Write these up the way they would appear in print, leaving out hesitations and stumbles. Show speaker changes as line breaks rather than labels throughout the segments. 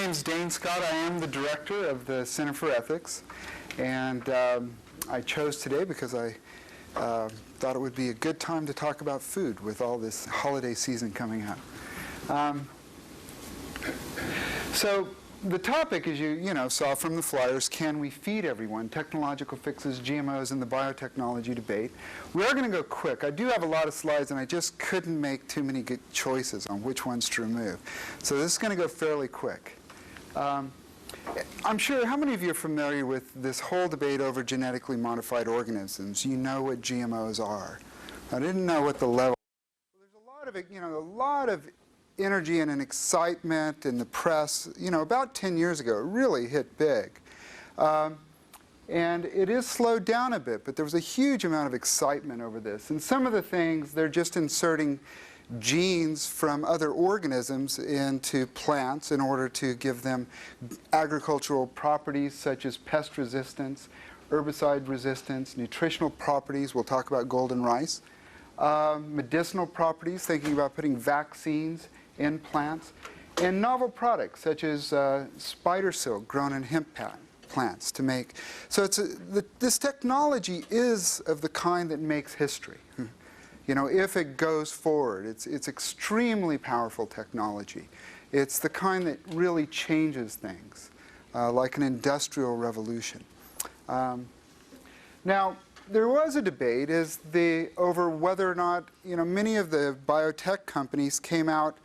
name's Dane Scott. I am the director of the Center for Ethics, and I chose today because I thought it would be a good time to talk about food with all this holiday season coming up. So the topic, as you saw from the flyers, can we feed everyone? Technological fixes, GMOs, and the biotechnology debate. We are going to go quick. I do have a lot of slides, and I just couldn't make too many good choices on which ones to remove. So this is going to go fairly quick. I'm sure, how many of you are familiar with this whole debate over genetically modified organisms? You know what GMOs are. I didn't know what the level. Well, there's a lot of it, a lot of energy and an excitement in the press. About 10 years ago, it really hit big. And it is slowed down a bit, but there was a huge amount of excitement over this. And some of the things, they're just inserting genes from other organisms into plants in order to give them agricultural properties such as pest resistance, herbicide resistance, nutritional properties. We'll talk about golden rice. Medicinal properties, thinking about putting vaccines in plants, and novel products such as spider silk grown in hemp plants to make. So this technology is of the kind that makes history. If it goes forward, it's extremely powerful technology. It's the kind that really changes things, like an industrial revolution. Now, there was a debate over whether or not, many of the biotech companies came out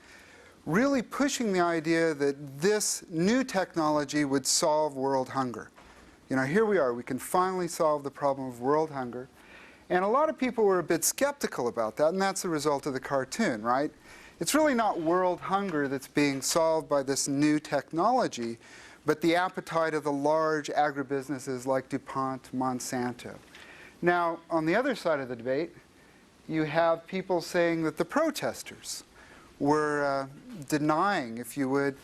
really pushing the idea that this new technology would solve world hunger. Here we are. We can finally solve the problem of world hunger. And a lot of people were a bit skeptical about that, and that's the result of the cartoon, right? It's really not world hunger that's being solved by this new technology, but the appetite of the large agribusinesses like DuPont, Monsanto. Now, on the other side of the debate, you have people saying that the protesters were denying, if you would,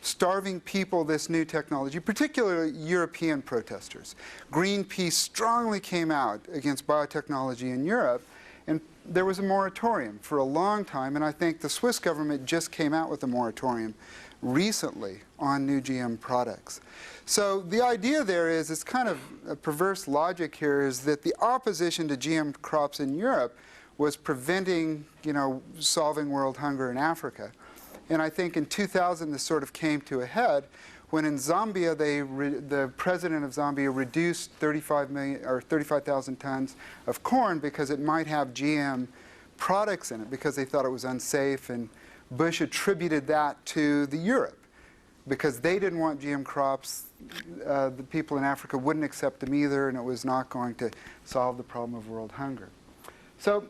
starving people this new technology, particularly European protesters. Greenpeace strongly came out against biotechnology in Europe, and there was a moratorium for a long time, and I think the Swiss government just came out with a moratorium recently on new GM products. So the idea there is, it's kind of a perverse logic here, is that the opposition to GM crops in Europe was preventing, solving world hunger in Africa. And I think in 2000 this sort of came to a head when in Zambia the president of Zambia reduced 35,000 tons of corn because it might have GM products in it because they thought it was unsafe, and Bush attributed that to Europe because they didn't want GM crops. The people in Africa wouldn't accept them either, and it was not going to solve the problem of world hunger. So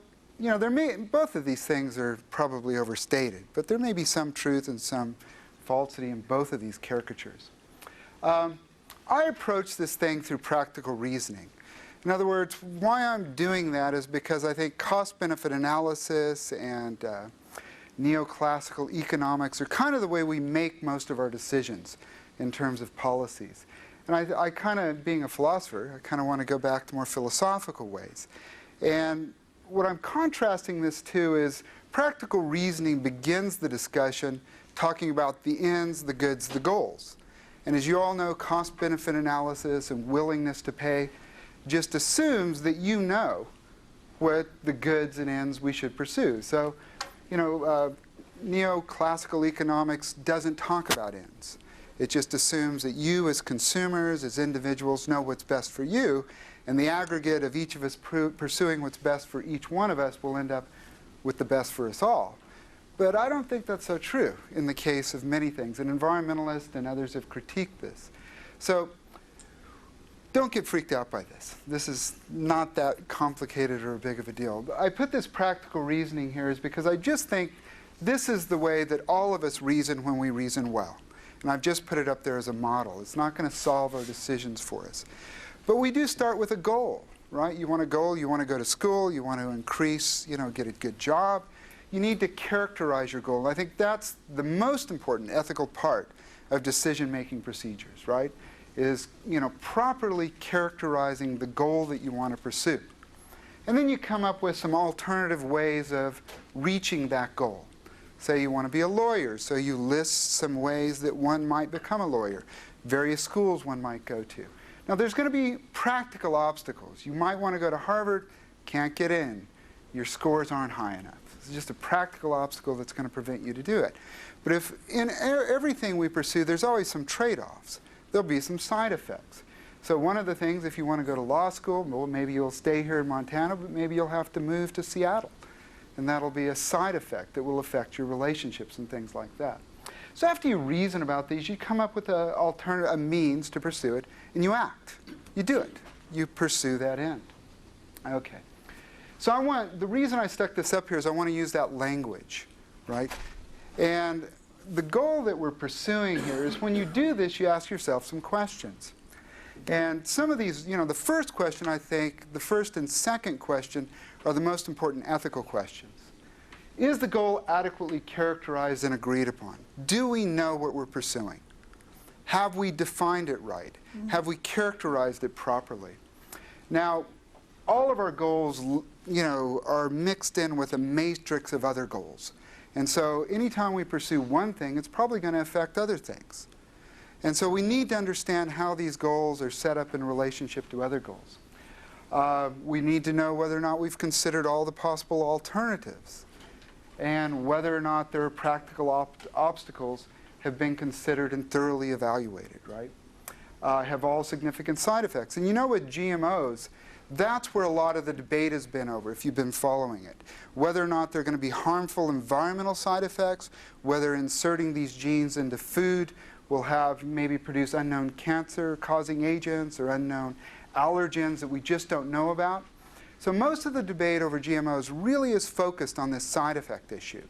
both of these things are probably overstated, but there may be some truth and some falsity in both of these caricatures. I approach this thing through practical reasoning. In other words, why I'm doing that is because I think cost-benefit analysis and neoclassical economics are kind of the way we make most of our decisions in terms of policies. And I kind of, being a philosopher, I kind of want to go back to more philosophical ways. And what I'm contrasting this to is practical reasoning begins the discussion talking about the ends, the goods, the goals. And as you all know, cost-benefit analysis and willingness to pay just assumes that you know what the goods and ends we should pursue. So, neoclassical economics doesn't talk about ends. It just assumes that you as consumers, as individuals, know what's best for you, and the aggregate of each of us pursuing what's best for each one of us will end up with the best for us all. But I don't think that's so true in the case of many things, and environmentalists and others have critiqued this. So don't get freaked out by this. This is not that complicated or big of a deal. I put this practical reasoning here is because I just think this is the way that all of us reason when we reason well. And I've just put it up there as a model. It's not going to solve our decisions for us. But we do start with a goal, right? You want a goal, you want to go to school, you want to increase, get a good job. You need to characterize your goal. I think that's the most important ethical part of decision-making procedures, right? Is, properly characterizing the goal that you want to pursue. And then you come up with some alternative ways of reaching that goal. Say you want to be a lawyer, so you list some ways that one might become a lawyer, various schools one might go to. Now there's going to be practical obstacles. You might want to go to Harvard, can't get in. Your scores aren't high enough. It's just a practical obstacle that's going to prevent you to do it. But if in everything we pursue, there's always some trade-offs. There'll be some side effects. So one of the things, if you want to go to law school, well, maybe you'll stay here in Montana, but maybe you'll have to move to Seattle. And that'll be a side effect that will affect your relationships and things like that. So after you reason about these, you come up with a means to pursue it, and you act. You do it. You pursue that end. Okay. So the reason I stuck this up here is I want to use that language, right? And the goal that we're pursuing here is when you do this, you ask yourself some questions. And some of these, the first question, I think, the first and second question are the most important ethical questions. Is the goal adequately characterized and agreed upon? Do we know what we're pursuing? Have we defined it right? Mm-hmm. Have we characterized it properly? Now, all of our goals, are mixed in with a matrix of other goals. And so anytime we pursue one thing, it's probably going to affect other things. And so we need to understand how these goals are set up in relationship to other goals. We need to know whether or not we've considered all the possible alternatives and whether or not there are practical obstacles have been considered and thoroughly evaluated, right? Have all significant side effects. And with GMOs, that's where a lot of the debate has been over, if you've been following it. Whether or not there are going to be harmful environmental side effects, whether inserting these genes into food will maybe produce unknown cancer-causing agents or unknown allergens that we just don't know about. So most of the debate over GMOs really is focused on this side effect issue.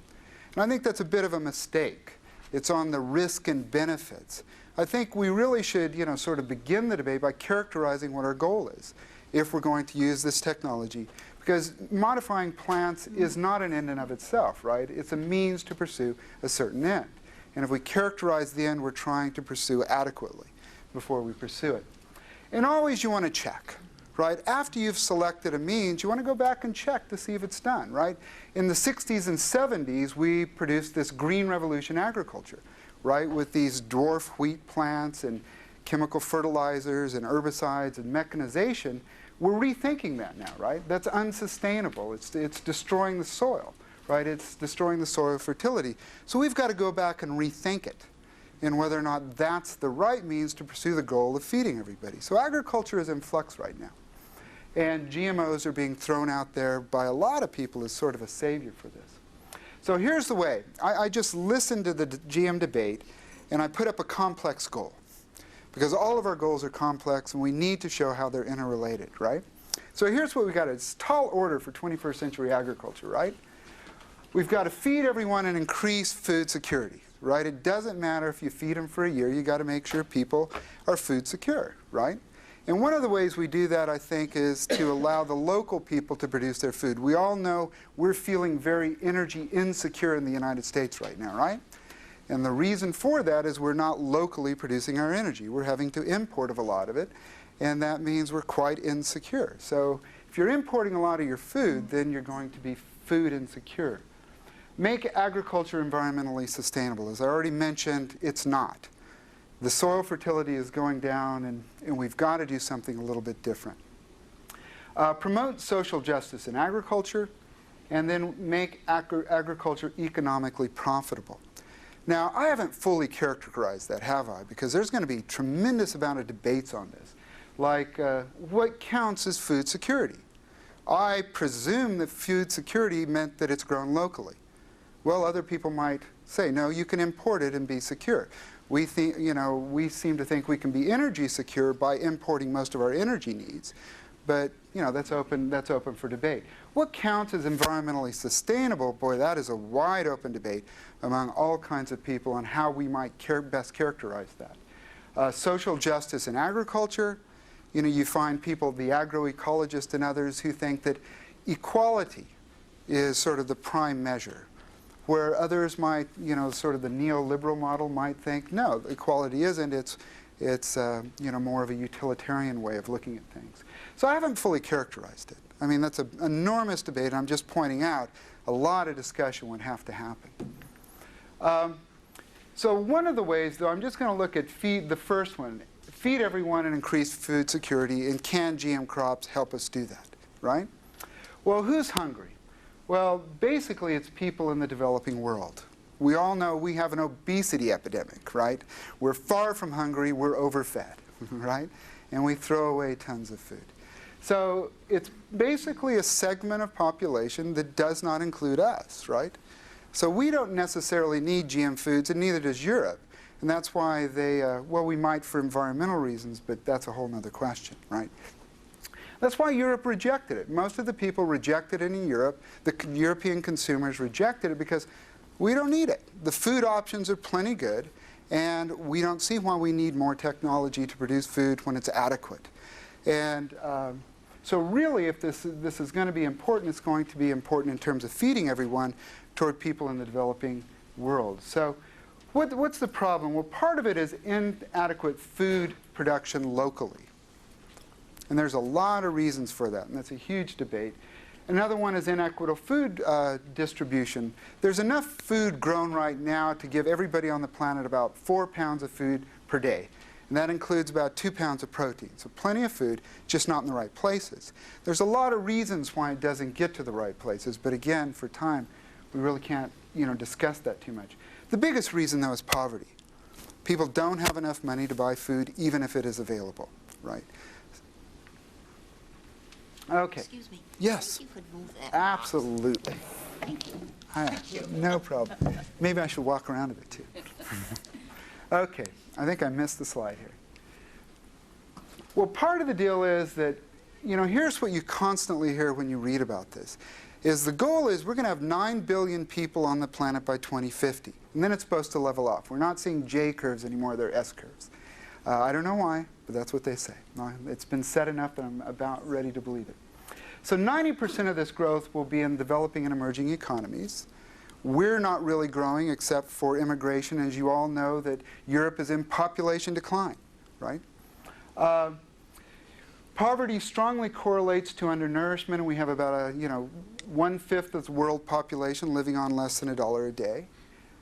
And I think that's a bit of a mistake. It's on the risk and benefits. I think we really should, sort of begin the debate by characterizing what our goal is if we're going to use this technology. Because modifying plants is not an end in of itself, right? It's a means to pursue a certain end. And if we characterize the end we're trying to pursue adequately before we pursue it. And always you want to check, right? After you've selected a means, you want to go back and check to see if it's done, right? In the 60s and 70s, we produced this green revolution agriculture, right? With these dwarf wheat plants and chemical fertilizers and herbicides and mechanization. We're rethinking that now, right? That's unsustainable. It's destroying the soil, right? It's destroying the soil fertility. So we've got to go back and rethink it and whether or not that's the right means to pursue the goal of feeding everybody. So agriculture is in flux right now. And GMOs are being thrown out there by a lot of people as sort of a savior for this. So here's the way. I just listened to the GM debate, and I put up a complex goal. Because all of our goals are complex, and we need to show how they're interrelated, right? So here's what we got. It's tall order for 21st century agriculture, right? We've got to feed everyone and increase food security, right? It doesn't matter if you feed them for a year. You've got to make sure people are food secure, right? And one of the ways we do that, I think, is to allow the local people to produce their food. We all know we're feeling very energy insecure in the United States right now, right? And the reason for that is we're not locally producing our energy. We're having to import a lot of it, and that means we're quite insecure. So if you're importing a lot of your food, then you're going to be food insecure. Make agriculture environmentally sustainable. As I already mentioned, it's not. The soil fertility is going down, and we've got to do something a little bit different. Promote social justice in agriculture, and then make agriculture economically profitable. Now, I haven't fully characterized that, have I? Because there's going to be a tremendous amount of debates on this. Like, what counts as food security? I presume that food security meant that it's grown locally. Well, other people might say, no, you can import it and be secure. We seem to think we can be energy secure by importing most of our energy needs. But, that's open for debate. What counts as environmentally sustainable? Boy, that is a wide open debate among all kinds of people on how we might best characterize that. Social justice in agriculture. You find people, the agroecologists and others, who think that equality is sort of the prime measure, where others might, sort of the neoliberal model might think, no, equality isn't. It's more of a utilitarian way of looking at things. So I haven't fully characterized it. I mean, that's an enormous debate. I'm just pointing out a lot of discussion would have to happen. So one of the ways, though, I'm just going to look at the first one. Feed everyone and increase food security, and can GM crops help us do that, right? Well, who's hungry? Well, basically, it's people in the developing world. We all know we have an obesity epidemic, right? We're far from hungry, we're overfed, right? And we throw away tons of food. So it's basically a segment of population that does not include us, right? So we don't necessarily need GM foods, and neither does Europe. And that's why they, well, we might for environmental reasons, but that's a whole other question, right? That's why Europe rejected it. Most of the people rejected it in Europe. The European consumers rejected it because we don't need it. The food options are plenty good, and we don't see why we need more technology to produce food when it's adequate. And so really, if this is going to be important, it's going to be important in terms of feeding everyone toward people in the developing world. So what's the problem? Well, part of it is inadequate food production locally. And there's a lot of reasons for that, and that's a huge debate. Another one is inequitable food distribution. There's enough food grown right now to give everybody on the planet about 4 pounds of food per day. And that includes about 2 pounds of protein. So plenty of food, just not in the right places. There's a lot of reasons why it doesn't get to the right places, but again, for time, we really can't, discuss that too much. The biggest reason, though, is poverty. People don't have enough money to buy food, even if it is available, right? Okay.
Excuse me.
Yes.
If you could move that.
Absolutely.
Thank you.
Thank you. No problem. Maybe I should walk around a bit, too. Okay. I think I missed the slide here. Well, part of the deal is that, here's what you constantly hear when you read about this, is the goal is we're going to have 9 billion people on the planet by 2050. And then it's supposed to level off. We're not seeing J curves anymore, they're S curves. I don't know why, but that's what they say. It's been said enough that I'm about ready to believe it. So 90% of this growth will be in developing and emerging economies. We're not really growing except for immigration. As you all know, that Europe is in population decline, right? Poverty strongly correlates to undernourishment. We have about 1/5 of the world population living on less than $1 a day.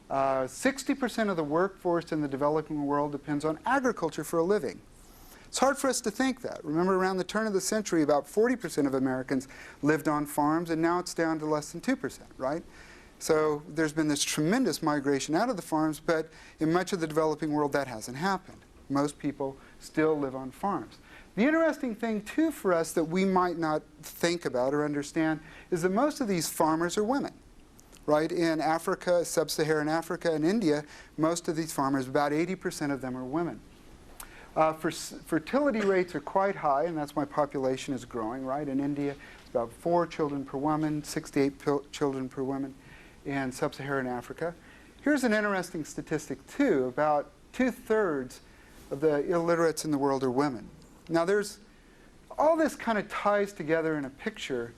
60% of the workforce in the developing world depends on agriculture for a living. It's hard for us to think that. Remember, around the turn of the century, about 40% of Americans lived on farms, and now it's down to less than 2%, right? So there's been this tremendous migration out of the farms, but in much of the developing world, that hasn't happened. Most people still live on farms. The interesting thing, too, for us that we might not think about or understand is that most of these farmers are women. Right? In Africa, sub-Saharan Africa, and India, most of these farmers, about 80% of them are women. Fertility rates are quite high, and that's why population is growing, right? In India, it's about 4 children per woman, 6 to 8 children per woman in sub-Saharan Africa. Here's an interesting statistic, too. About 2/3 of the illiterates in the world are women. Now, there's all this kind of ties together in a picture.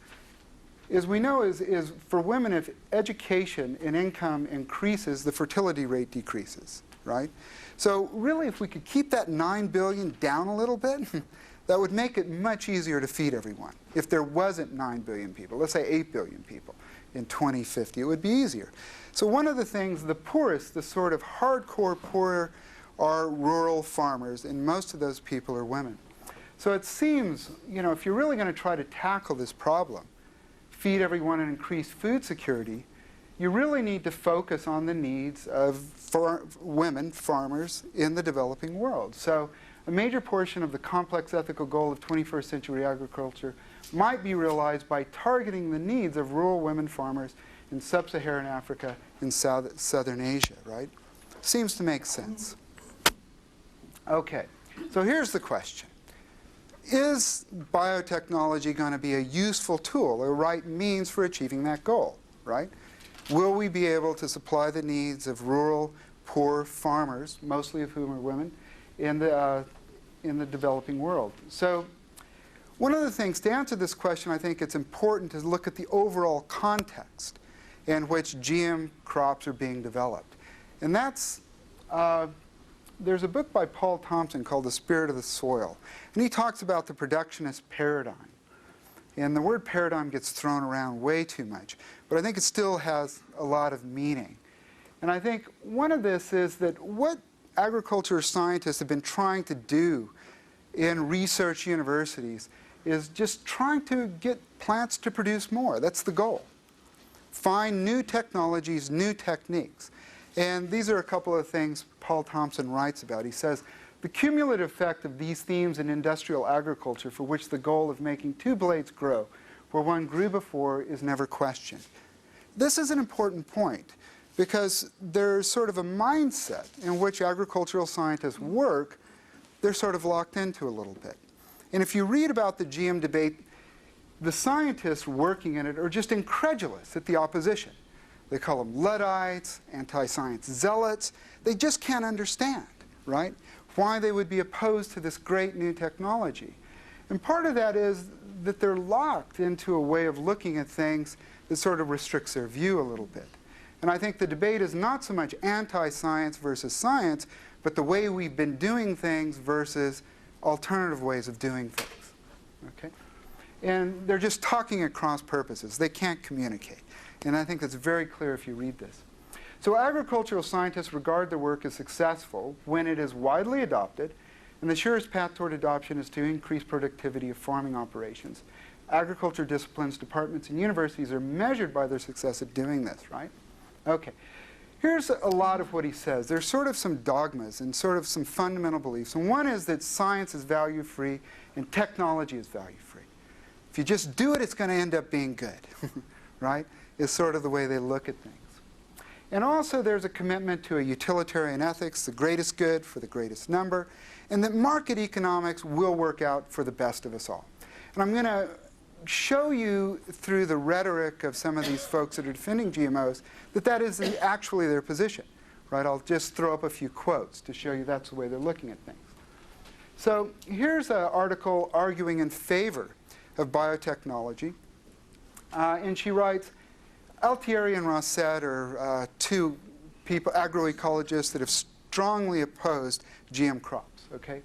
As we know, is for women, if education and income increases, the fertility rate decreases, right? So really, if we could keep that 9 billion down a little bit, that would make it much easier to feed everyone. If there wasn't 9 billion people, let's say 8 billion people in 2050, it would be easier. So one of the things, the poorest, the sort of hardcore poor, are rural farmers, and most of those people are women. So it seems, if you're really going to try to tackle this problem, feed everyone and increase food security, you really need to focus on the needs of women farmers in the developing world. So a major portion of the complex ethical goal of 21st century agriculture might be realized by targeting the needs of rural women farmers in sub-Saharan Africa and southern Asia, right? Seems to make sense. Okay, so here's the question. Is biotechnology going to be a useful tool, a right means for achieving that goal, right? Will we be able to supply the needs of rural, poor farmers, mostly of whom are women, in the developing world? So one of the things, to answer this question, I think it's important to look at the overall context in which GM crops are being developed. And that's there's a book by Paul Thompson called The Spirit of the Soil. And he talks about the productionist paradigm. And the word paradigm gets thrown around way too much. But I think it still has a lot of meaning. And I think one of this is that what agriculture scientists have been trying to do in research universities is just trying to get plants to produce more. That's the goal. Find new technologies, new techniques. And these are a couple of things Paul Thompson writes about. He says, the cumulative effect of these themes in industrial agriculture, for which the goal of making two blades grow where one grew before, is never questioned. This is an important point because there's sort of a mindset in which agricultural scientists work, they're sort of locked into a little bit. And if you read about the GM debate, the scientists working in it are just incredulous at the opposition. They call them Luddites, anti-science zealots. They just can't understand, right, why they would be opposed to this great new technology. And part of that is that they're locked into a way of looking at things that sort of restricts their view a little bit. And I think the debate is not so much anti-science versus science, but the way we've been doing things versus alternative ways of doing things. Okay? And they're just talking at cross purposes. They can't communicate. And I think that's very clear if you read this. So agricultural scientists regard their work as successful when it is widely adopted, and the surest path toward adoption is to increase productivity of farming operations. Agriculture disciplines, departments, and universities are measured by their success at doing this, right? Okay. Here's a lot of what he says. There's sort of some dogmas and sort of some fundamental beliefs. And one is that science is value-free and technology is value-free. If you just do it, it's going to end up being good, right? Is sort of the way they look at things. And also there's a commitment to a utilitarian ethics, the greatest good for the greatest number, and that market economics will work out for the best of us all. And I'm going to show you through the rhetoric of some of these folks that are defending GMOs that that is actually their position, right? I'll just throw up a few quotes to show you that's the way they're looking at things. So here's an article arguing in favor of biotechnology. And she writes, Altieri and Rosset are two people, agroecologists, that have strongly opposed GM crops. Okay?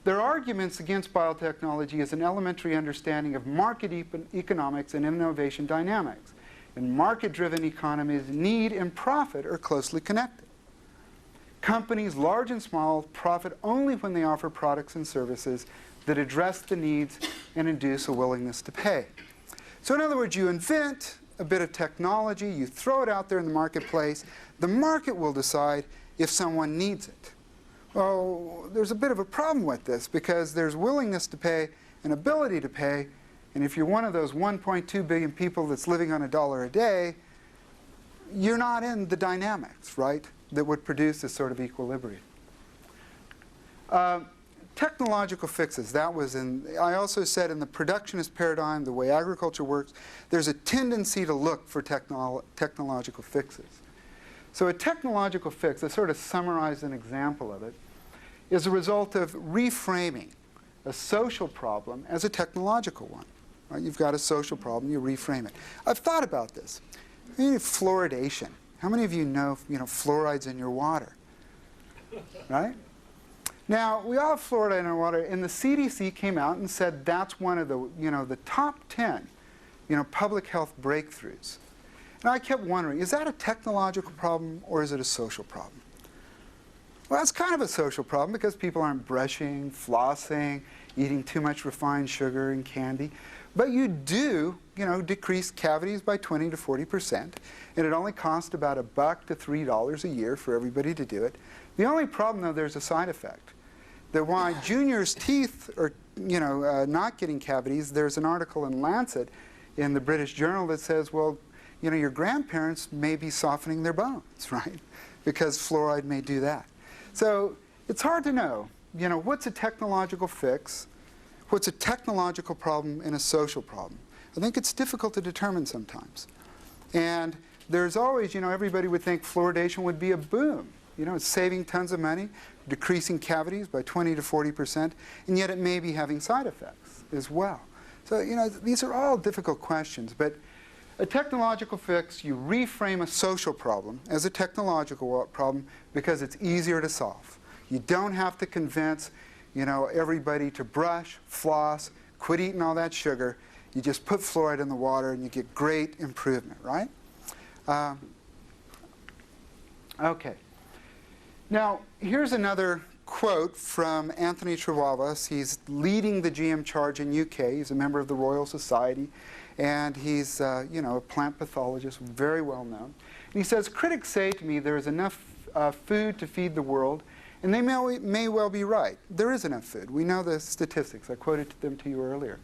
Their arguments against biotechnology is an elementary understanding of market economics and innovation dynamics. And market-driven economies, need and profit are closely connected. Companies, large and small, profit only when they offer products and services that address the needs and induce a willingness to pay. So in other words, you invent a bit of technology, you throw it out there in the marketplace, the market will decide if someone needs it. Well, there's a bit of a problem with this because there's willingness to pay and ability to pay, and if you're one of those 1.2 billion people that's living on $1 a day, you're not in the dynamics, right, that would produce this sort of equilibrium. Technological fixes, that was in, I also said in the productionist paradigm, the way agriculture works, there's a tendency to look for technological fixes. So a technological fix, I sort of summarized an example of it, is a result of reframing a social problem as a technological one. Right? You've got a social problem, you reframe it. I've thought about this. Fluoridation. How many of you know fluoride's in your water? Right? Now, we all have fluoride in our water, and the CDC came out and said that's one of the, the top 10, public health breakthroughs. And I kept wondering, is that a technological problem or is it a social problem? Well, it's kind of a social problem because people aren't brushing, flossing, eating too much refined sugar and candy. But you do, decrease cavities by 20 to 40%, and it only costs about $1 to $3 a year for everybody to do it. The only problem, though, there's a side effect. That why Junior's teeth are, not getting cavities, there's an article in Lancet in the British Journal that says, well, your grandparents may be softening their bones, right? Because fluoride may do that. So it's hard to know, what's a technological fix? What's a technological problem and a social problem? I think it's difficult to determine sometimes. And there's always, everybody would think fluoridation would be a boom. It's saving tons of money, decreasing cavities by 20 to 40%, and yet it may be having side effects as well. So, these are all difficult questions. But a technological fix, you reframe a social problem as a technological problem because it's easier to solve. You don't have to convince, everybody to brush, floss, quit eating all that sugar. You just put fluoride in the water and you get great improvement, right? Okay. Now, here's another quote from Anthony Trewavas. He's leading the GM charge in UK. He's a member of the Royal Society, and he's a plant pathologist, very well known. And he says, critics say to me there is enough food to feed the world, and they may well be right. There is enough food. We know the statistics. I quoted them to you earlier.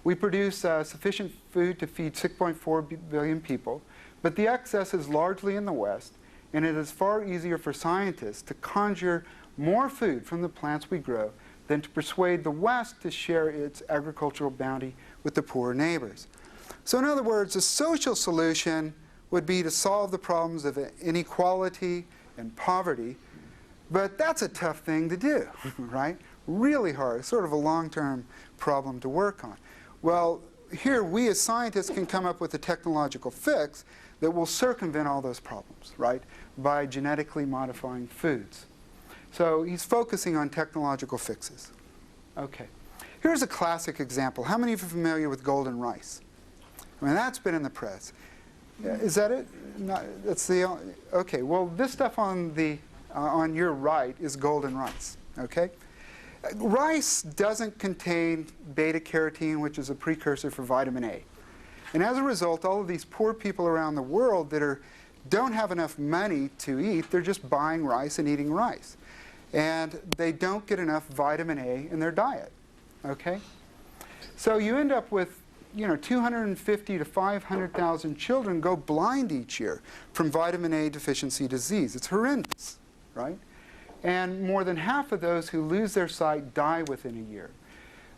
We produce sufficient food to feed 6.4 billion people, but the excess is largely in the West, and it is far easier for scientists to conjure more food from the plants we grow than to persuade the West to share its agricultural bounty with the poorer neighbors. So in other words, a social solution would be to solve the problems of inequality and poverty, but that's a tough thing to do, right? Really hard, sort of a long-term problem to work on. Well, here we as scientists can come up with a technological fix that will circumvent all those problems, right, by genetically modifying foods. So he's focusing on technological fixes. Okay. Here's a classic example. How many of you are familiar with golden rice? I mean, that's been in the press. Is that it? That's the okay. Well, this stuff on your right is golden rice. Okay. Rice doesn't contain beta-carotene, which is a precursor for vitamin A. And as a result, all of these poor people around the world that don't have enough money to eat, they're just buying rice and eating rice. And they don't get enough vitamin A in their diet. Okay? So you end up with 250 to 500,000 children go blind each year from vitamin A deficiency disease. It's horrendous, right? And more than half of those who lose their sight die within a year.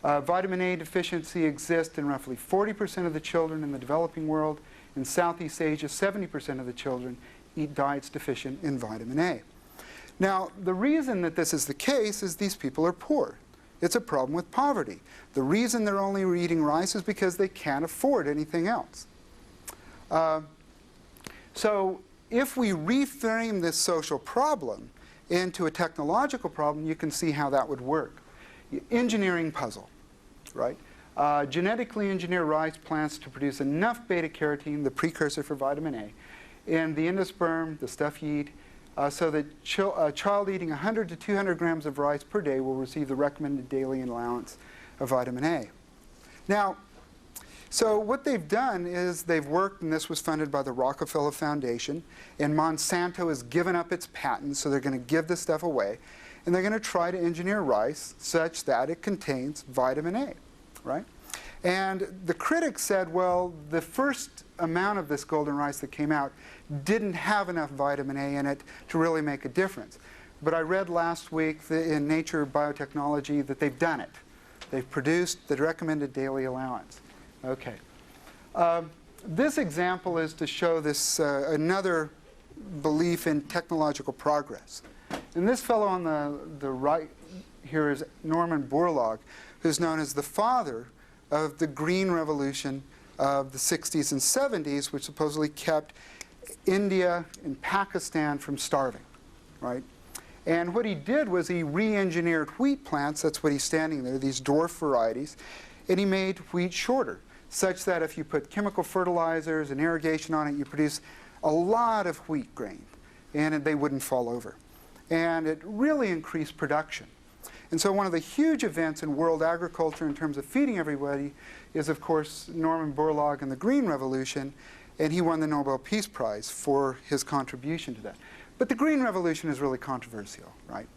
Vitamin A deficiency exists in roughly 40% of the children in the developing world. In Southeast Asia, 70% of the children eat diets deficient in vitamin A. Now, the reason that this is the case is these people are poor. It's a problem with poverty. The reason they're only eating rice is because they can't afford anything else. So if we reframe this social problem into a technological problem, you can see how that would work. Engineering puzzle, right? Genetically engineer rice plants to produce enough beta-carotene, the precursor for vitamin A, in the endosperm, the stuff you eat, so that a child eating 100 to 200 grams of rice per day will receive the recommended daily allowance of vitamin A. Now, so what they've done is they've worked, and this was funded by the Rockefeller Foundation, and Monsanto has given up its patents, so they're going to give this stuff away, and they're going to try to engineer rice such that it contains vitamin A, right? And the critics said, well, the first amount of this golden rice that came out didn't have enough vitamin A in it to really make a difference. But I read last week in Nature Biotechnology that they've done it. They've produced the recommended daily allowance. Okay. This example is to show this another belief in technological progress. And this fellow on the right here is Norman Borlaug, who's known as the father of the Green Revolution of the 60s and 70s, which supposedly kept India and Pakistan from starving, right? And what he did was he re-engineered wheat plants, that's what he's standing there, these dwarf varieties, and he made wheat shorter, such that if you put chemical fertilizers and irrigation on it, you produce a lot of wheat grain, and they wouldn't fall over. And it really increased production. And so one of the huge events in world agriculture in terms of feeding everybody is, of course, Norman Borlaug and the Green Revolution, and he won the Nobel Peace Prize for his contribution to that. But the Green Revolution is really controversial, right?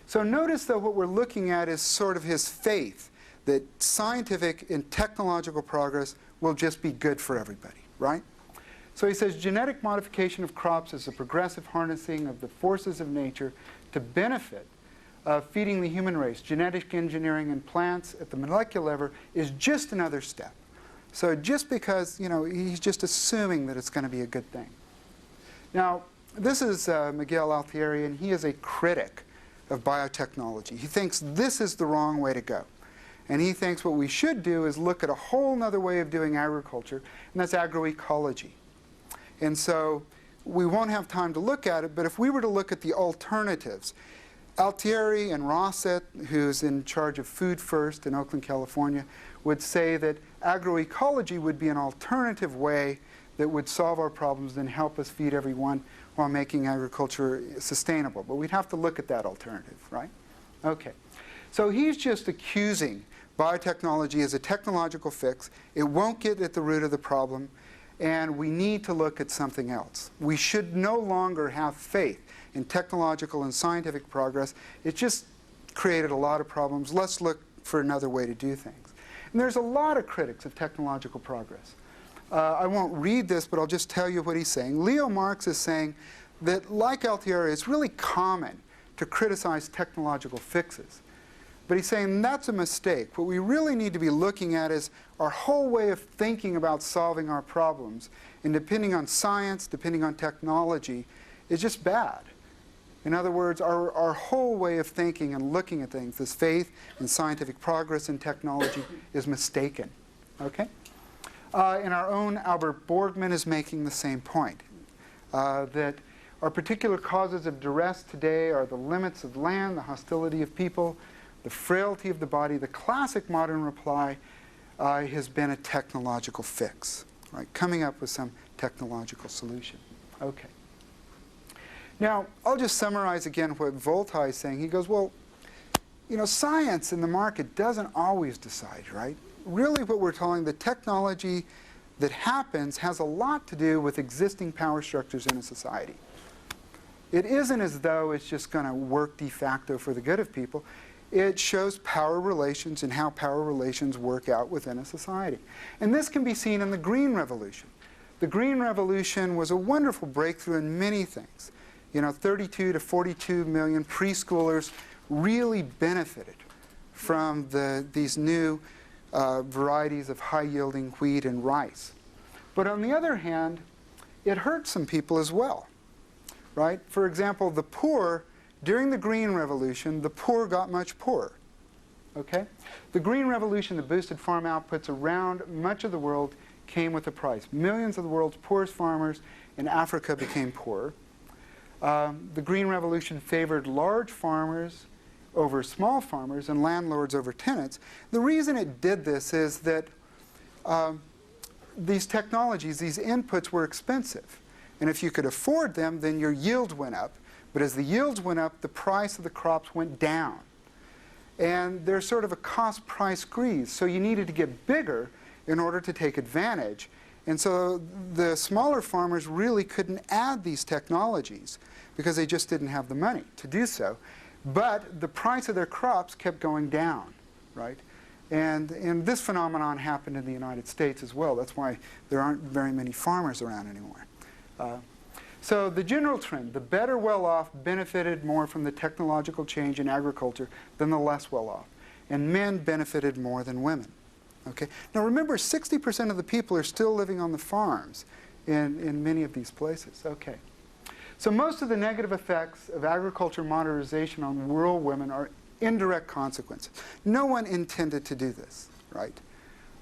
So notice, though, what we're looking at is sort of his faith that scientific and technological progress will just be good for everybody, right? So he says genetic modification of crops is a progressive harnessing of the forces of nature to benefit feeding the human race. Genetic engineering in plants at the molecular level is just another step. So just because, he's just assuming that it's going to be a good thing. Now, this is Miguel Altieri, and he is a critic of biotechnology. He thinks this is the wrong way to go. And he thinks what we should do is look at a whole other way of doing agriculture, and that's agroecology. And so we won't have time to look at it, but if we were to look at the alternatives, Altieri and Rossett, who's in charge of Food First in Oakland, California, would say that agroecology would be an alternative way that would solve our problems and help us feed everyone while making agriculture sustainable. But we'd have to look at that alternative, right? Okay. So he's just accusing biotechnology as a technological fix. It won't get at the root of the problem, and we need to look at something else. We should no longer have faith in technological and scientific progress. It just created a lot of problems. Let's look for another way to do things. And there's a lot of critics of technological progress. I won't read this, but I'll just tell you what he's saying. Leo Marx is saying that, like Altieri, it's really common to criticize technological fixes. But he's saying that's a mistake. What we really need to be looking at is our whole way of thinking about solving our problems. And depending on science, depending on technology, is just bad. In other words, our whole way of thinking and looking at things, this faith in scientific progress and technology, is mistaken. Okay? And our own Albert Borgman is making the same point, that our particular causes of duress today are the limits of land, the hostility of people, the frailty of the body. The classic modern reply has been a technological fix, right? Coming up with some technological solution. Okay. Now, I'll just summarize again what Voltaire is saying. He goes, well, you know, science in the market doesn't always decide, right? Really what we're telling, the technology that happens has a lot to do with existing power structures in a society. It isn't as though it's just going to work de facto for the good of people. It shows power relations and how power relations work out within a society. And this can be seen in the Green Revolution. The Green Revolution was a wonderful breakthrough in many things. You know, 32 to 42 million preschoolers really benefited from these new varieties of high-yielding wheat and rice. But on the other hand, it hurt some people as well, right? For example, the poor, during the Green Revolution, the poor got much poorer, okay? The Green Revolution that boosted farm outputs around much of the world came with a price. Millions of the world's poorest farmers in Africa became poorer. The Green Revolution favored large farmers over small farmers and landlords over tenants. The reason it did this is that these technologies, these inputs were expensive. And if you could afford them, then your yield went up. But as the yields went up, the price of the crops went down. And there's sort of a cost-price squeeze. So you needed to get bigger in order to take advantage. And so the smaller farmers really couldn't add these technologies because they just didn't have the money to do so. But the price of their crops kept going down, right? And this phenomenon happened in the United States as well. That's why there aren't very many farmers around anymore. So the general trend, the better well-off benefited more from the technological change in agriculture than the less well-off. And men benefited more than women. Okay? Now remember, 60% of the people are still living on the farms in many of these places. Okay. So most of the negative effects of agriculture modernization on rural women are indirect consequences. No one intended to do this, right?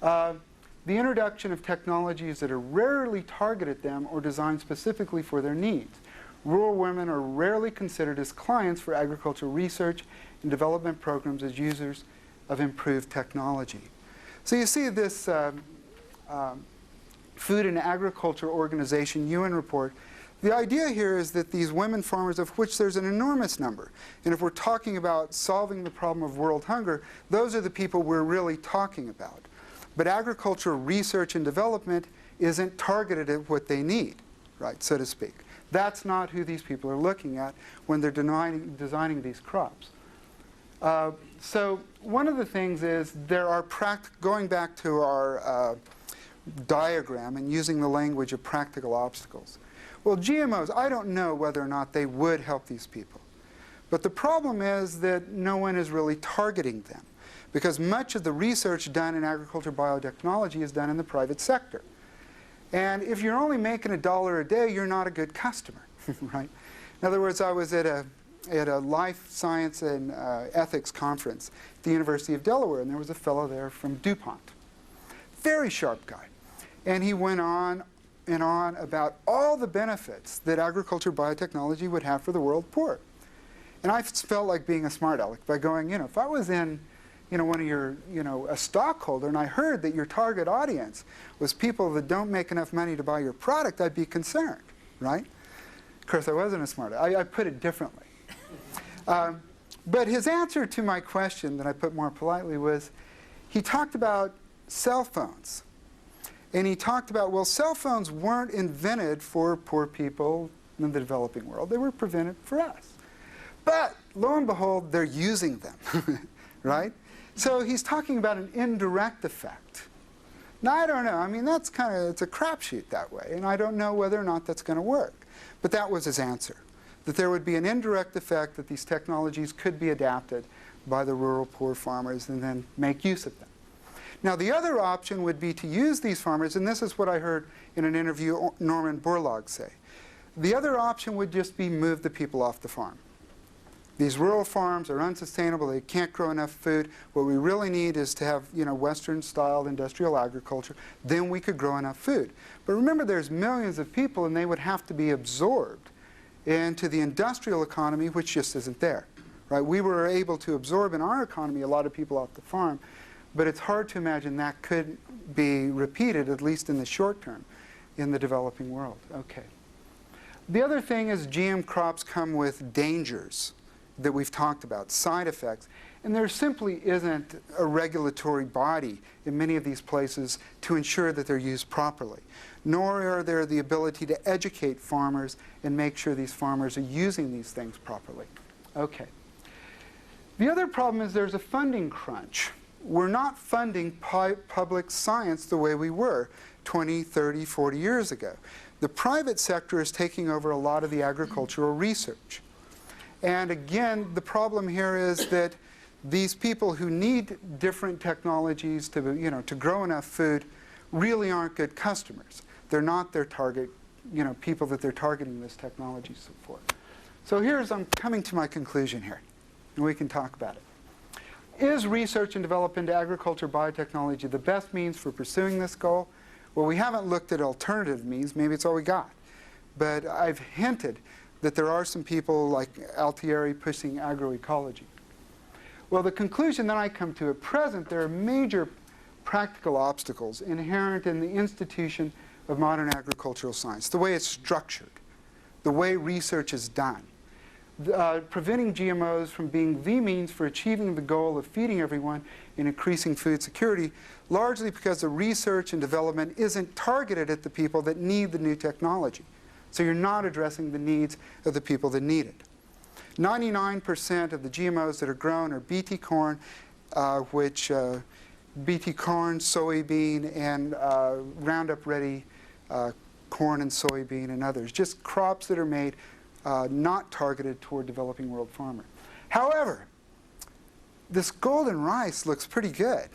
The introduction of technologies that are rarely targeted at them or designed specifically for their needs. Rural women are rarely considered as clients for agricultural research and development programs as users of improved technology. So you see this Food and Agriculture Organization UN report. The idea here is that these women farmers, of which there's an enormous number, and if we're talking about solving the problem of world hunger, those are the people we're really talking about. But agricultural research and development isn't targeted at what they need, right, so to speak. That's not who these people are looking at when they're designing these crops. So one of the things is there are, going back to our diagram and using the language of practical obstacles. Well, GMOs, I don't know whether or not they would help these people. But the problem is that no one is really targeting them, because much of the research done in agriculture biotechnology is done in the private sector. And if you're only making $1 a day, you're not a good customer, right? In other words, I was at a life science and ethics conference at the University of Delaware, and there was a fellow there from DuPont. Very sharp guy. And he went on and on about all the benefits that agriculture biotechnology would have for the world poor. And I felt like being a smart aleck by going, you know, if I was in one of your, a stockholder, and I heard that your target audience was people that don't make enough money to buy your product, I'd be concerned, right? Of course, I wasn't a smart. I put it differently. But his answer to my question, that I put more politely, was he talked about cell phones. And he talked about, well, cell phones weren't invented for poor people in the developing world. They were invented for us. But lo and behold, they're using them, right? So he's talking about an indirect effect. Now, I don't know. I mean, that's it's a crapshoot that way. And I don't know whether or not that's going to work. But that was his answer, that there would be an indirect effect, that these technologies could be adapted by the rural poor farmers and then make use of them. Now, the other option would be to use these farmers, and this is what I heard in an interview Norman Borlaug say. The other option would just be move the people off the farm. These rural farms are unsustainable. They can't grow enough food. What we really need is to have, Western-style industrial agriculture. Then we could grow enough food. But remember, there's millions of people, and they would have to be absorbed into the industrial economy, which just isn't there. Right? We were able to absorb in our economy a lot of people off the farm, but it's hard to imagine that could be repeated, at least in the short term, in the developing world. Okay. The other thing is GM crops come with dangers that we've talked about, side effects. And there simply isn't a regulatory body in many of these places to ensure that they're used properly. Nor are there the ability to educate farmers and make sure these farmers are using these things properly. Okay. The other problem is there's a funding crunch. We're not funding public science the way we were 20, 30, 40 years ago. The private sector is taking over a lot of the agricultural research. And again, the problem here is that these people who need different technologies to, to grow enough food really aren't good customers. They're not their target, people that they're targeting this technology for. So I'm coming to my conclusion here, and we can talk about it. Is research and development into agriculture biotechnology the best means for pursuing this goal? Well, we haven't looked at alternative means. Maybe it's all we got. But I've hinted that there are some people like Altieri pushing agroecology. Well, the conclusion that I come to at present, there are major practical obstacles inherent in the institution of modern agricultural science, the way it's structured, the way research is done. Preventing GMOs from being the means for achieving the goal of feeding everyone and increasing food security, largely because the research and development isn't targeted at the people that need the new technology. So you're not addressing the needs of the people that need it. 99% of the GMOs that are grown are Bt corn, Bt corn, soybean, and Roundup-ready corn and soybean and others. Just crops that are made not targeted toward developing world farmer. However, this golden rice looks pretty good.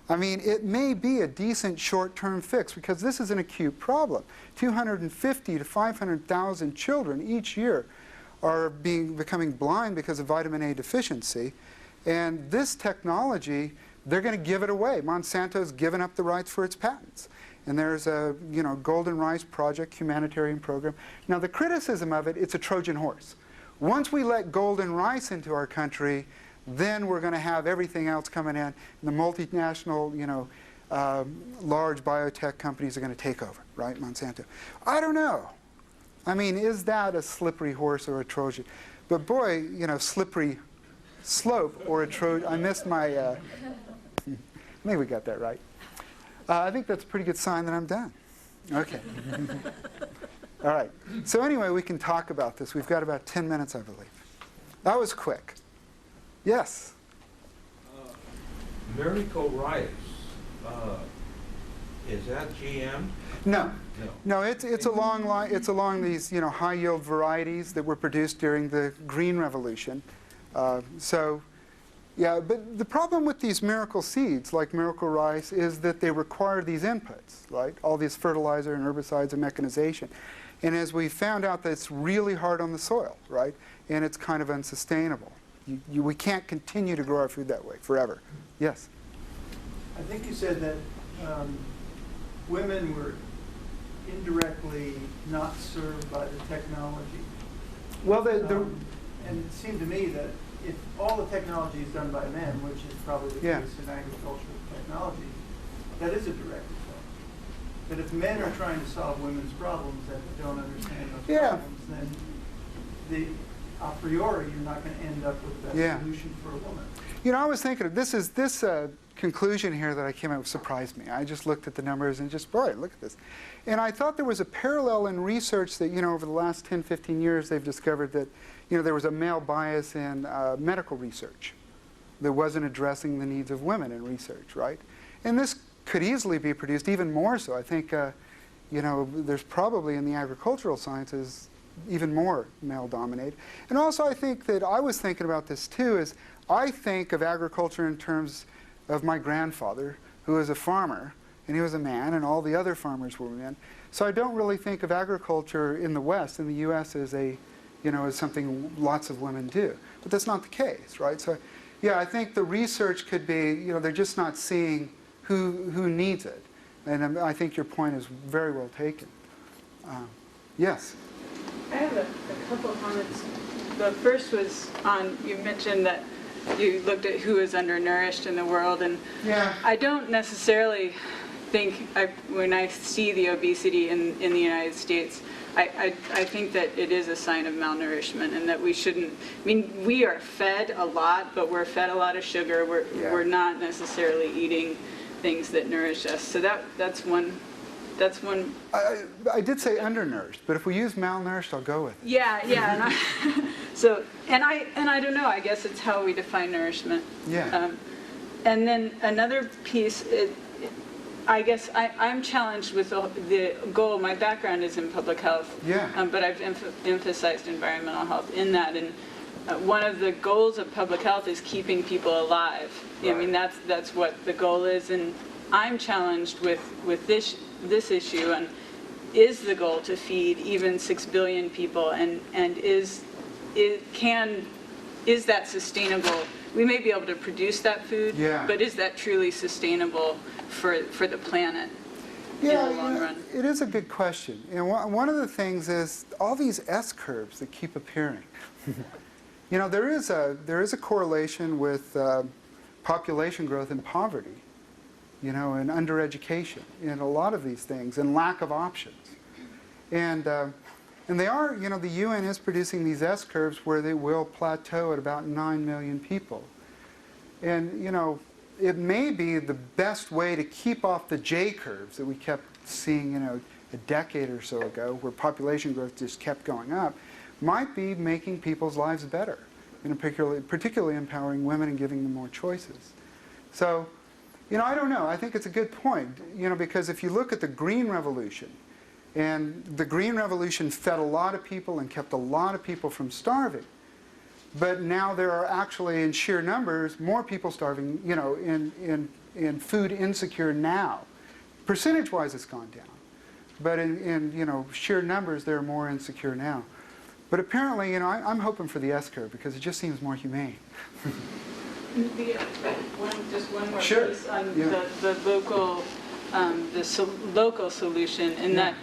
I mean, it may be a decent short-term fix because this is an acute problem. 250 to 500,000 children each year are becoming blind because of vitamin A deficiency. And this technology, they're going to give it away. Monsanto's given up the rights for its patents. And there's a Golden Rice Project humanitarian program. Now, the criticism of it, it's a Trojan horse. Once we let golden rice into our country, then we're going to have everything else coming in, and the multinational, large biotech companies are going to take over, right, Monsanto? I don't know. I mean, is that a slippery horse or a Trojan? But boy, slippery slope or a Trojan. I missed my, maybe we got that right. I think that's a pretty good sign that I'm done. Okay. All right. So anyway, we can talk about this. We've got about 10 minutes, I believe. That was quick. Yes?
Miracle Rice, is that GM?
No. No, it's along these high yield varieties that were produced during the Green Revolution. Yeah, but the problem with these miracle seeds, like Miracle Rice, is that they require these inputs, right? All these fertilizer and herbicides and mechanization. And as we found out, that it's really hard on the soil, right? And it's kind of unsustainable. We can't continue to grow our food that way forever. Yes?
I think you said that women were indirectly not served by the technology.
Well,
and it seemed to me that if all the technology is done by men, which is probably the
Yeah.
case in agricultural technology, that is a direct effect. But if men are trying to solve women's problems that don't understand those
Yeah.
problems, then a priori you're not going to end up with the best
Yeah.
solution for a woman.
You know, I was thinking of this conclusion here that I came up with surprised me. I just looked at the numbers and just, boy, look at this. And I thought there was a parallel in research that, you know, over the last 10, 15 years, they've discovered that, you know, there was a male bias in medical research that wasn't addressing the needs of women in research, right? And this could easily be produced even more so. I think, you know, there's probably in the agricultural sciences even more male-dominated. And also I think that I was thinking about this too, is I think of agriculture in terms of my grandfather, who was a farmer, and he was a man, and all the other farmers were men. So I don't really think of agriculture in the West, in the U.S., as a, you know, as something lots of women do. But that's not the case, right? So, yeah, I think the research could be, you know, they're just not seeing who needs it. And I think your point is very well taken. Yes?
I have a couple of comments. The first was on, you mentioned that you looked at who is undernourished in the world, and
Yeah.
I don't necessarily think, when I see the obesity in the United States, I think that it is a sign of malnourishment, and that we shouldn't, I mean, we are fed a lot, but we're fed a lot of sugar. We're not necessarily eating things that nourish us. So that's one.
I did say undernourished, but if we use malnourished, I'll go with it.
Yeah. And I don't know. I guess it's how we define nourishment.
Yeah.
And then another piece, I guess I'm challenged with the goal. My background is in public health.
Yeah.
But I've emphasized environmental health in that. And one of the goals of public health is keeping people alive.
Right.
I mean, that's what the goal is. And I'm challenged with this issue, and is the goal to feed even 6 billion people, and is that sustainable? We may be able to produce that food,
Yeah.
but is that truly sustainable for the planet in the long run?
It is a good question. You know, one of the things is all these S-curves that keep appearing. You know, there is a correlation with population growth and poverty, you know, and undereducation, and a lot of these things, and lack of options. And they are, you know, the UN is producing these S-curves where they will plateau at about 9 million people. And, you know, it may be the best way to keep off the J-curves that we kept seeing, you know, a decade or so ago, where population growth just kept going up, might be making people's lives better, and particularly empowering women and giving them more choices. So, you know, I don't know. I think it's a good point, you know, because if you look at the Green Revolution, and the Green Revolution fed a lot of people and kept a lot of people from starving, but now there are actually, in sheer numbers, more people starving, you know, in food insecure now. Percentage-wise, it's gone down, but in you know, sheer numbers, they're more insecure now. But apparently, you know, I'm hoping for the S-curve because it just seems more humane.
Just one more
Sure.
piece on
Yeah.
the local, local solution, in that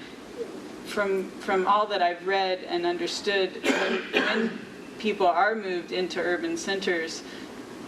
from all that I've read and understood, when people are moved into urban centers,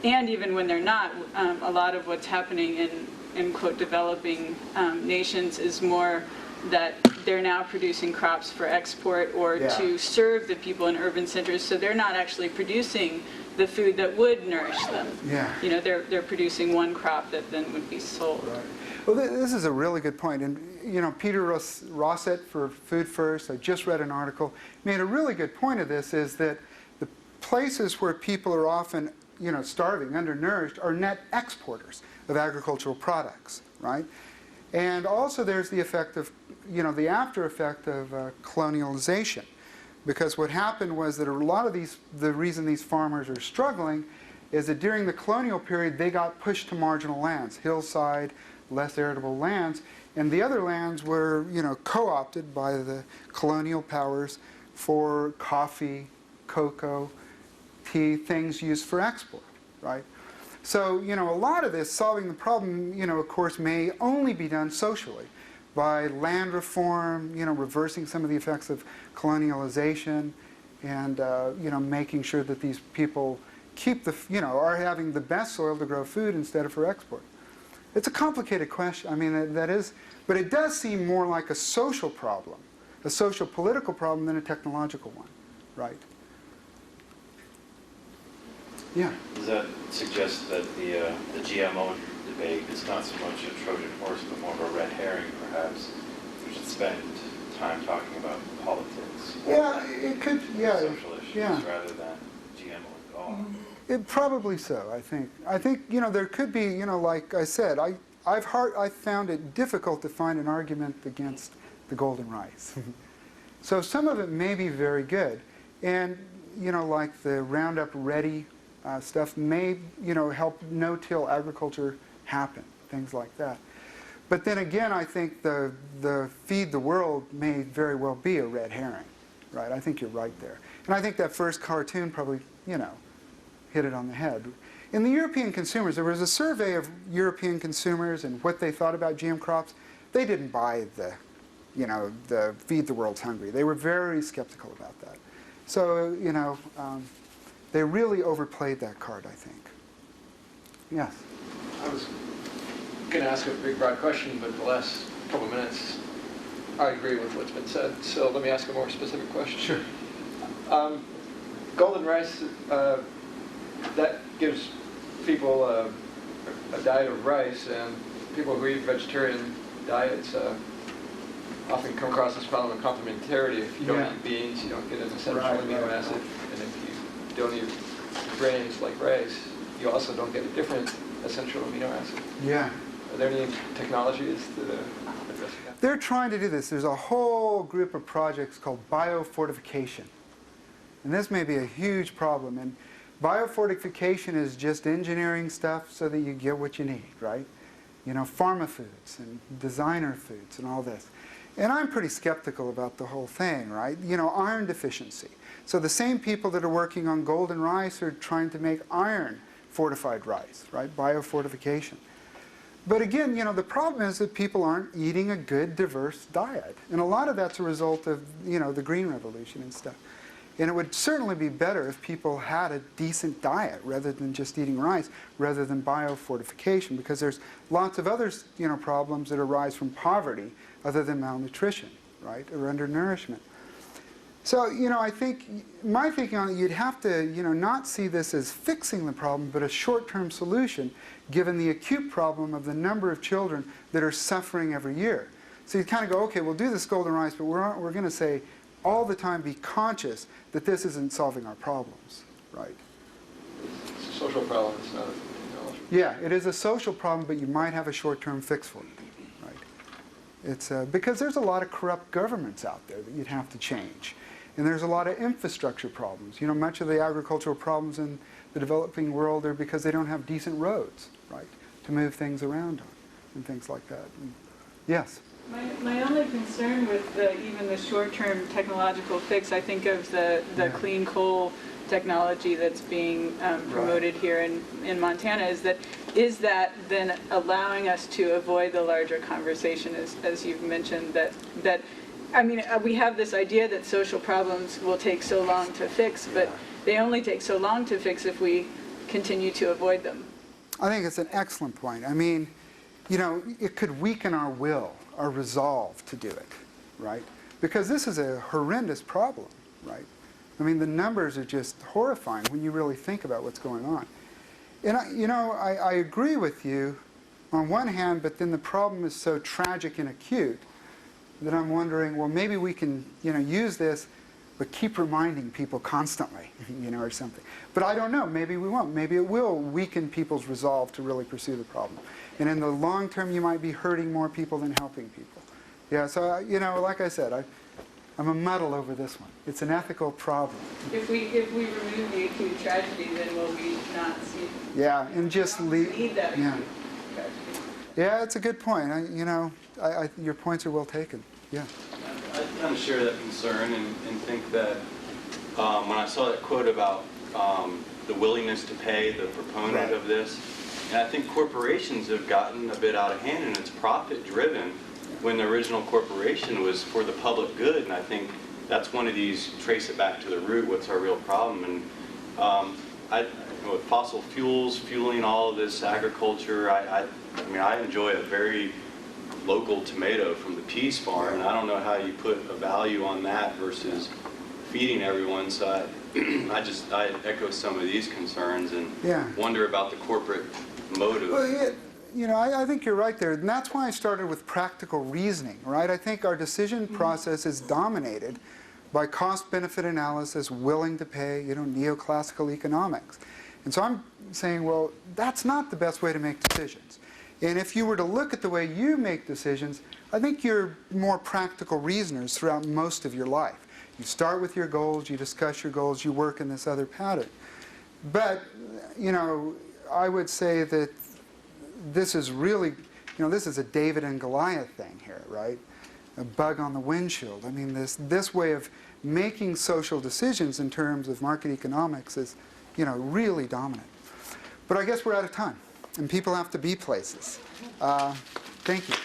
and even when they're not, a lot of what's happening in quote developing nations is more that they're now producing crops for export or to serve the people in urban centers, so they're not actually producing the food that would nourish them.
Yeah.
You know, they're producing one crop that then would be sold.
Right. Well, this is a really good point. And, you know, Peter Rossett for Food First, I just read an article, made a really good point of this, is that the places where people are often, you know, starving, undernourished, are net exporters of agricultural products, right? And also there's the effect of, you know, the after effect of colonialization. Because what happened was that a lot of the reason these farmers are struggling is that during the colonial period, they got pushed to marginal lands, hillside, less arable lands, and the other lands were, you know, co-opted by the colonial powers for coffee, cocoa, tea, things used for export, right? So, you know, a lot of this, solving the problem, you know, of course, may only be done socially by land reform, you know, reversing some of the effects of colonialization, and, you know, making sure that these people keep the, are having the best soil to grow food instead of for export? It's a complicated question. I mean, that is, but it does seem more like a social problem, a social political problem than a technological one, right? Yeah.
Does that suggest that the GMO debate is not so much a Trojan horse, but more of a red herring, perhaps? We should spend time talking about politics.
Yeah, it could. Yeah.
Social issues rather than GMO at all.
It probably so. I think. There could be. Like I said, I found it difficult to find an argument against the golden rice. So some of it may be very good, and like the Roundup Ready stuff may help no-till agriculture happen, things like that. But then again, I think the feed the world may very well be a red herring, right? I think you're right there, and I think that first cartoon probably hit it on the head. In the European consumers, there was a survey of European consumers and what they thought about GM crops. They didn't buy the feed the world's hungry. They were very skeptical about that. So, they really overplayed that card, I think. Yes?
I was going to ask a big, broad question, but the last couple of minutes, I agree with what's been said. So let me ask a more specific question.
Sure.
Golden rice, that gives people a diet of rice, and people who eat vegetarian diets often come across this problem of complementarity. If you don't eat beans, you don't get an essential amino acid, and if you don't eat grains like rice, you also don't get a different essential amino acid.
Yeah.
Are there any technologies to address that?
They're trying to do this. There's a whole group of projects called biofortification. And this may be a huge problem. And biofortification is just engineering stuff so that you get what you need, right? Pharma foods and designer foods and all this. And I'm pretty skeptical about the whole thing, right? Iron deficiency. So the same people that are working on golden rice are trying to make iron fortified rice, right? Biofortification. But again, the problem is that people aren't eating a good, diverse diet. And a lot of that's a result of, the Green Revolution and stuff. And it would certainly be better if people had a decent diet rather than just eating rice, rather than biofortification, because there's lots of other, problems that arise from poverty other than malnutrition, right, or undernourishment. So, I think, my thinking on it, you'd have to, not see this as fixing the problem, but a short-term solution, given the acute problem of the number of children that are suffering every year. So you kind of go, okay, we'll do this golden rice, but we're going to say all the time be conscious that this isn't solving our problems, right?
It's a social problem, it's not a technology.
Yeah, it is a social problem, but you might have a short-term fix for it, right? It's because there's a lot of corrupt governments out there that you'd have to change. And there's a lot of infrastructure problems. Much of the agricultural problems in the developing world are because they don't have decent roads, right, to move things around on and things like that. And yes?
My only concern with even the short-term technological fix, I think of the clean coal technology that's being promoted here in Montana, is that then allowing us to avoid the larger conversation, as you've mentioned, that I mean, we have this idea that social problems will take so long to fix, but they only take so long to fix if we continue to avoid them.
I think it's an excellent point. I mean, it could weaken our will, our resolve to do it, right? Because this is a horrendous problem, right? I mean, the numbers are just horrifying when you really think about what's going on. And, I agree with you on one hand, but then the problem is so tragic and acute that I'm wondering, well, maybe we can, use this, but keep reminding people constantly, or something. But I don't know. Maybe we won't. Maybe it will weaken people's resolve to really pursue the problem. And in the long term, you might be hurting more people than helping people. Yeah, so, like I said, I'm a muddle over this one. It's an ethical problem.
If we remove the acute tragedy, then will we not see?
Yeah, and just leave.
Need that
yeah.
acute tragedy.
Yeah, it's a good point. Your points are well taken. Yeah.
I kind of share that concern and think that when I saw that quote about the willingness to pay, the proponent of this, and I think corporations have gotten a bit out of hand, and it's profit-driven when the original corporation was for the public good, and I think that's one of these, trace it back to the root, what's our real problem. And with fossil fuels fueling all of this agriculture, I mean, I enjoy a very local tomato from the Peas Farm, and I don't know how you put a value on that versus feeding everyone. So I echo some of these concerns and wonder about the corporate motive.
Well, yeah, you know, I think you're right there, and that's why I started with practical reasoning, right? I think our decision process is dominated by cost-benefit analysis, willing to pay, you know, neoclassical economics. And so I'm saying, well, that's not the best way to make decisions. And if you were to look at the way you make decisions, I think you're more practical reasoners throughout most of your life. You start with your goals, you discuss your goals, you work in this other pattern. But, you know, I would say that this is really, you know, this is a David and Goliath thing here, right? A bug on the windshield. I mean, this way of making social decisions in terms of market economics is, you know, really dominant. But I guess we're out of time, and people have to be places. Thank you.